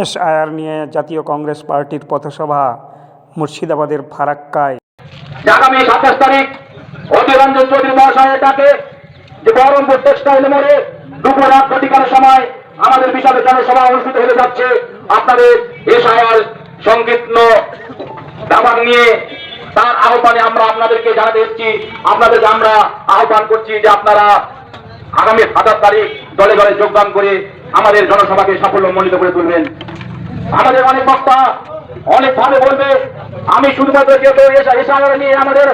SIR নিয়ে জাতীয় কংগ্রেস পার্টির পথসভা মুর্শিদাবাদের ফারাক্কায়। আগামী 27 তারিখ অধীর রঞ্জন চৌধুরী মহাশয়ের ডাকে যে বহরমপুর টেক্সটাইল মোড়ে দুপুর 1 ঘটিকার সময় আমাদের বিশাল জনসভা অনুষ্ঠিত হতে যাচ্ছে। আপনাদের এসআইআর সংকীর্ণ দাবার নিয়ে তার আহ্বানে আমরা আপনাদেরকে জানাতে এসেছি। আপনাদেরকে আমরা আহ্বান করছি যে আপনারা আগামী 27 তারিখ দলে দলে যোগদান করে আমাদের জনসভাকে সাফল্যমণ্ডিত করে তুলবেন। আমাদের অনেক বক্তা অনেক ভাবে বলবে, আমি শুধুমাত্র যেহেতু এসআইআর নিয়ে আমাদের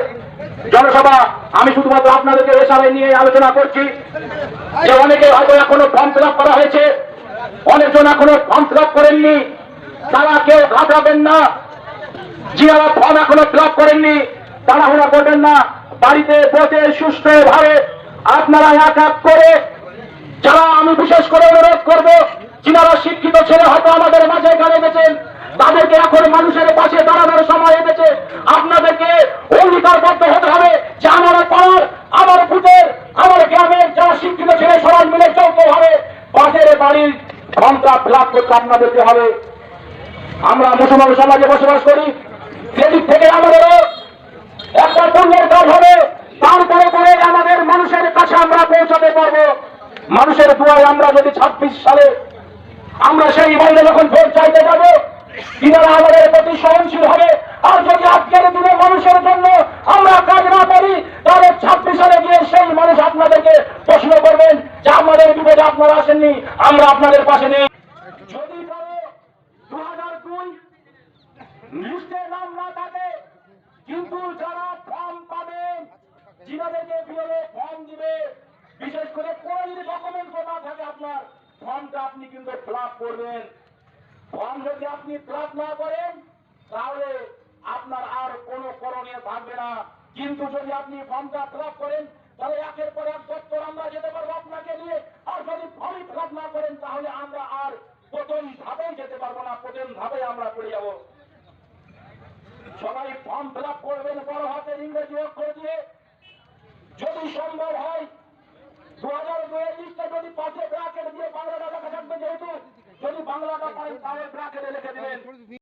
জনসভা, আমি শুধুমাত্র আপনাদেরকে এসআইআর নিয়ে আলোচনা করছি। যে অনেকে হয়তো এখনো ফর্ম ফিল আপ করা হয়েছে, অনেকজন এখনো ফর্ম ফিল আপ করেননি, তারা কেউ ঘাবড়াবেন না। যারা ফর্ম এখনো ফিল আপ করেননি তাড়াহুড়া করবেন না, বাড়িতে বসে সুষ্ঠুভাবে আপনারা এক এক করে, যারা আমি বিশেষ করে অনুরোধ করবো, যিনারা শিক্ষিত ছেলে হয়তো আমাদের মাঝে এখানে এসেছেন, তাদেরকে এখন মানুষের পাশে দাঁড়ানোর সময় এসেছে। আপনাদেরকে অঙ্গীকারবদ্ধ হতে হবে যে আমার পাড়ার, আমার বুথের, আমার গ্রামের যারা শিক্ষিত ছেলে সবাই মিলে যৌথভাবে পাশের বাড়ির ফর্মটা ফিল আপ করতে আপনাদেরকে হবে। আমরা মুসলমান সমাজে বসবাস করি, সেদিক থেকে আমাদেরও একটা পুণ্যের কাজ হবে। তারপরে পরে আমাদের মানুষের কাছে আমরা পৌঁছাতে পারবো। মানুষের দুয়ারে আমরা যদি 26 সালে আমরা সেই বাইরে যখন ভোট চাইতে যাব, তিনারা আমাদের প্রতি সহনশীল হবে। আর যদি আজকের দিনে মানুষের জন্য আমরা কাজ না করি, তাহলে 26 সালে গিয়ে সেই মানুষ আপনাদেরকে প্রশ্ন করবেন যে আমাদের বিপদে আপনারা আসেননি, আমরা আপনাদের পাশে নেই। যদি কারো 2002 লিস্টে নাম না থাকে, কিন্তু যারা ফর্ম পাবেন, যিনাদেরকে বিএলও ফর্ম দিবে, বিশেষ করে কোনো যদি ডকুমেন্ট না থাকে আপনার, ফর্মটা আপনি কিন্তু ফিল আপ করবেন। ফর্ম যদি আপনি ফিল আপ না করেন তাহলে আপনার আর কোনো করণীয় থাকবে না। কিন্তু যদি আপনি ফর্মটা ফিল আপ করেন তাহলে একের পর এক দপ্তর আমরা যেতে পারবো আপনাকে নিয়ে। আর যদি ফর্ম ফিল আপ না করেন তাহলে আমরা আর প্রথম ধাপেই যেতে পারবো না, প্রথম ধাপে আমরা পড়ে যাব। সবাই ফর্ম ফিল আপ করবেন বড় হাতের ইংরেজি অক্ষর দিয়ে। যদি সম্ভব হয় 2002 লিস্টে যদি পাশে ব্র্যাকেট দিয়ে বাংলাটা লেখা থাকবে, যেহেতু যদি বাংলাটা পারেন তাহলে ব্র্যাকেটে লিখে দিবেন।